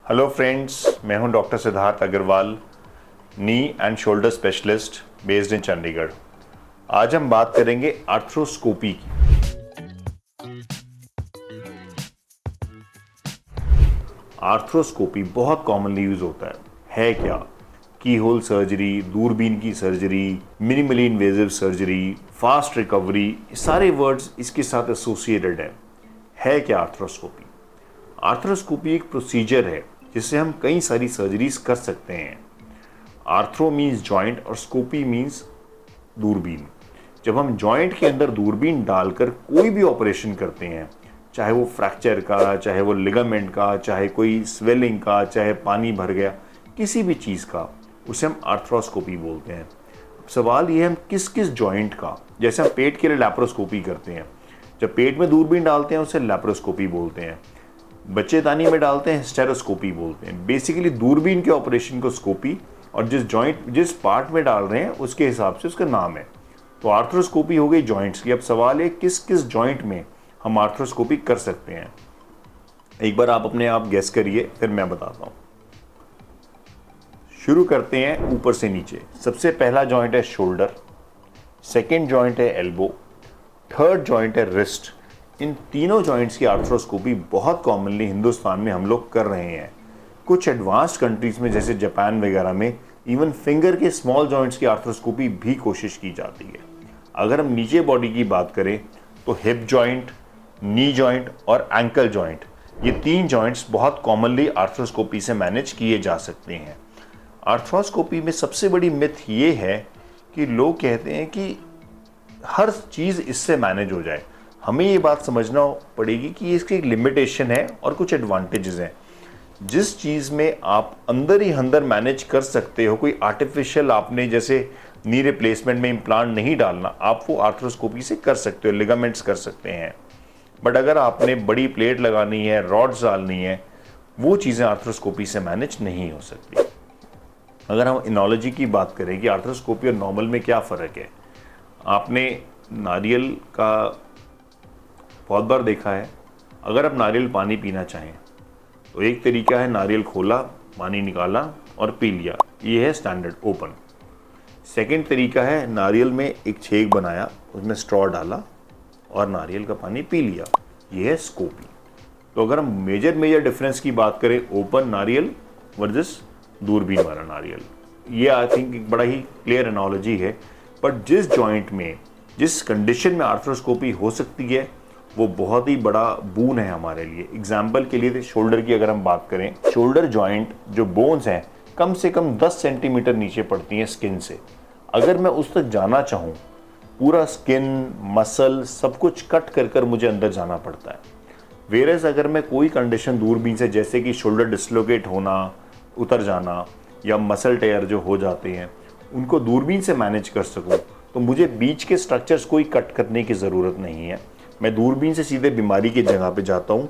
Hello friends, मैं हूं doctor Siddharth Agarwal, knee and shoulder specialist based in Chandigarh. आज हम बात करेंगे आर्थ्रोस्कोपी की। आर्थ्रोस्कोपी बहुत कॉमनली यूज होता है क्या? की होल सर्जरी, दूरबीन की surgery, minimally invasive surgery, fast recovery, सारे वर्ड्स इसके साथ एसोसिएटेड है क्या आर्थ्रोस्कोपी? आर्थ्रोस्कोपी एक प्रोसीजर है जिससे हम कई सारी सर्जरीज कर सकते हैं। आर्थ्रो मीन्स जॉइंट और स्कोपी मीन्स दूरबीन। जब हम जॉइंट के अंदर दूरबीन डालकर कोई भी ऑपरेशन करते हैं, चाहे वो फ्रैक्चर का, चाहे वो लिगामेंट का, चाहे कोई स्वेलिंग का, चाहे पानी भर गया, किसी भी चीज़ का, उसे हम आर्थ्रोस्कोपी बोलते हैं। अब सवाल ये है हम किस किस जॉइंट का, जैसे हम पेट के लिए लैप्रोस्कोपी करते हैं, जब पेट में दूरबीन डालते हैं उसे लैप्रोस्कोपी बोलते हैं। बच्चेदानी में डालते हैं स्टेरोस्कोपी बोलते हैं। बेसिकली दूरबीन के ऑपरेशन को स्कोपी, और जिस पार्ट में डाल रहे हैं उसके हिसाब से उसका नाम है। तो आर्थ्रोस्कोपी हो गई जॉइंट्स की। अब सवाल है किस किस जॉइंट में हम आर्थ्रोस्कोपी कर सकते हैं। एक बार आप अपने आप गेस करिए, फिर मैं बताता हूं। शुरू करते हैं ऊपर से नीचे। सबसे पहला जॉइंट है शोल्डर, सेकेंड जॉइंट है एल्बो, थर्ड जॉइंट है रिस्ट। इन तीनों जॉइंट्स की आर्थ्रोस्कोपी बहुत कॉमनली हिंदुस्तान में हम लोग कर रहे हैं। कुछ एडवांस्ड कंट्रीज में जैसे जापान वगैरह में इवन फिंगर के स्मॉल जॉइंट्स की आर्थ्रोस्कोपी भी कोशिश की जाती है। अगर हम नीचे बॉडी की बात करें तो हिप जॉइंट, नी जॉइंट और एंकल जॉइंट, ये तीन जॉइंट्स बहुत कॉमनली आर्थ्रोस्कोपी से मैनेज किए जा सकते हैं। आर्थ्रोस्कोपी में सबसे बड़ी मिथ ये है कि लोग कहते हैं कि हर चीज़ इससे मैनेज हो जाए। हमें ये बात समझना पड़ेगी कि इसकी एक लिमिटेशन है और कुछ एडवांटेजेस हैं। जिस चीज़ में आप अंदर ही अंदर मैनेज कर सकते हो, कोई आर्टिफिशियल आपने जैसे नी रिप्लेसमेंट में इम्प्लांट नहीं डालना, आप वो आर्थ्रोस्कोपी से कर सकते हो, लिगामेंट्स कर सकते हैं। बट अगर आपने बड़ी प्लेट लगानी है, रॉड्स डालनी है, वो चीज़ें आर्थ्रोस्कोपी से मैनेज नहीं हो सकती। अगर हम इनोलॉजी की बात करें कि आर्थ्रोस्कोपी और नॉर्मल में क्या फ़र्क है, आपने नारियल का बहुत बार देखा है। अगर आप नारियल पानी पीना चाहें तो एक तरीका है नारियल खोला, पानी निकाला और पी लिया, ये है स्टैंडर्ड ओपन। सेकंड तरीका है नारियल में एक छेद बनाया, उसमें स्ट्रॉ डाला और नारियल का पानी पी लिया, ये है स्कोपी। तो अगर हम मेजर डिफरेंस की बात करें, ओपन नारियल वर्सेस दूरबीन वाला नारियल, ये आई थिंक एक बड़ा ही क्लियर एनालॉजी है। बट जिस जॉइंट में, जिस कंडीशन में आर्थ्रोस्कोपी हो सकती है, वो बहुत ही बड़ा बून है हमारे लिए। एग्जाम्पल के लिए शोल्डर की अगर हम बात करें, शोल्डर जॉइंट जो बोन्स हैं कम से कम 10 सेंटीमीटर नीचे पड़ती हैं स्किन से। अगर मैं उस तक जाना चाहूँ, पूरा स्किन, मसल सब कुछ कट कर कर मुझे अंदर जाना पड़ता है। वेरेस अगर मैं कोई कंडीशन दूरबीन से, जैसे कि शोल्डर डिस्लोकेट होना, उतर जाना, या मसल टेयर जो हो जाते हैं, उनको दूरबीन से मैनेज कर सकूँ, तो मुझे बीच के स्ट्रक्चर्स कोई कट करने की ज़रूरत नहीं है। मैं दूरबीन से सीधे बीमारी की जगह पे जाता हूँ,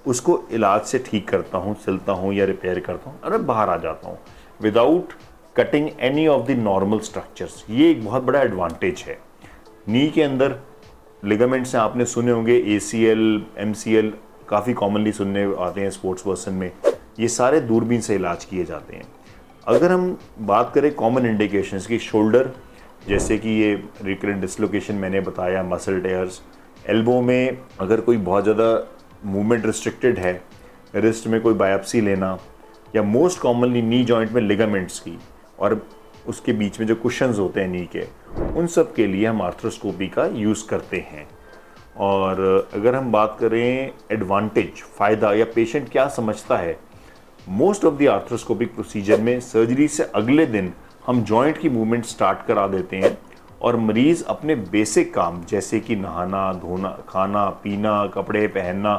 उसको इलाज से ठीक करता हूँ, सिलता हूँ या रिपेयर करता हूँ और मैं बाहर आ जाता हूँ without cutting any of the normal structures. ये एक बहुत बड़ा एडवांटेज है। नी के अंदर लिगामेंट्स हैं, आपने सुने होंगे, ACL, MCL काफ़ी कॉमनली सुनने आते हैं स्पोर्ट्स पर्सन में, ये सारे दूरबीन से इलाज किए जाते हैं। अगर हम बात करें कॉमन इंडिकेशंस की, शोल्डर जैसे कि ये रिकरेंट डिस्लोकेशन मैंने बताया, मसल टेयर्स। एल्बो में अगर कोई बहुत ज़्यादा मूवमेंट रिस्ट्रिक्टेड है, रिस्ट में कोई बायोप्सी लेना, या मोस्ट कॉमनली नी जॉइंट में लिगामेंट्स की और उसके बीच में जो कुशन्स होते हैं नी के, उन सब के लिए हम आर्थ्रोस्कोपी का यूज़ करते हैं। और अगर हम बात करें एडवांटेज, फ़ायदा या पेशेंट क्या समझता है, most of the arthroscopic procedure में सर्जरी से अगले दिन हम जॉइंट की मूवमेंट स्टार्ट करा देते हैं और मरीज़ अपने बेसिक काम जैसे कि नहाना, धोना, खाना पीना, कपड़े पहनना,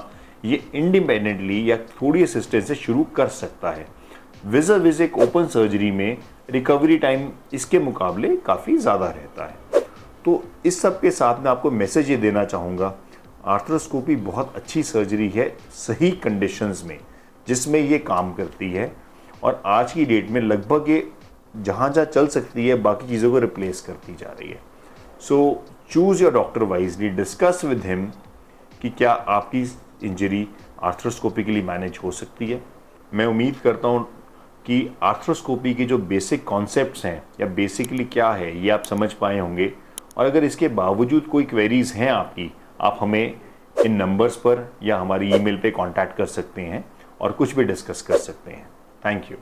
ये इंडिपेंडेंटली या थोड़ी असिस्टेंस से शुरू कर सकता है। विज़ एक ओपन सर्जरी में रिकवरी टाइम इसके मुकाबले काफ़ी ज़्यादा रहता है। तो इस सब के साथ मैं आपको मैसेज ये देना चाहूँगा, आर्थ्रोस्कोपी बहुत अच्छी सर्जरी है सही कंडीशंस में, जिसमें ये काम करती है। और आज की डेट में लगभग ये जहाँ चल सकती है, बाकी चीज़ों को रिप्लेस करती जा रही है। सो choose your doctor wisely, discuss with him कि क्या आपकी इंजरी आर्थ्रोस्कोपिकली मैनेज हो सकती है। मैं उम्मीद करता हूँ कि आर्थ्रोस्कोपी के जो बेसिक कॉन्सेप्ट्स हैं या बेसिकली क्या है ये आप समझ पाए होंगे। और अगर इसके बावजूद कोई क्वेरीज हैं आपकी, आप हमें इन नंबर्स पर या हमारी ईमेल पे कांटेक्ट कर सकते हैं और कुछ भी डिस्कस कर सकते हैं। Thank you.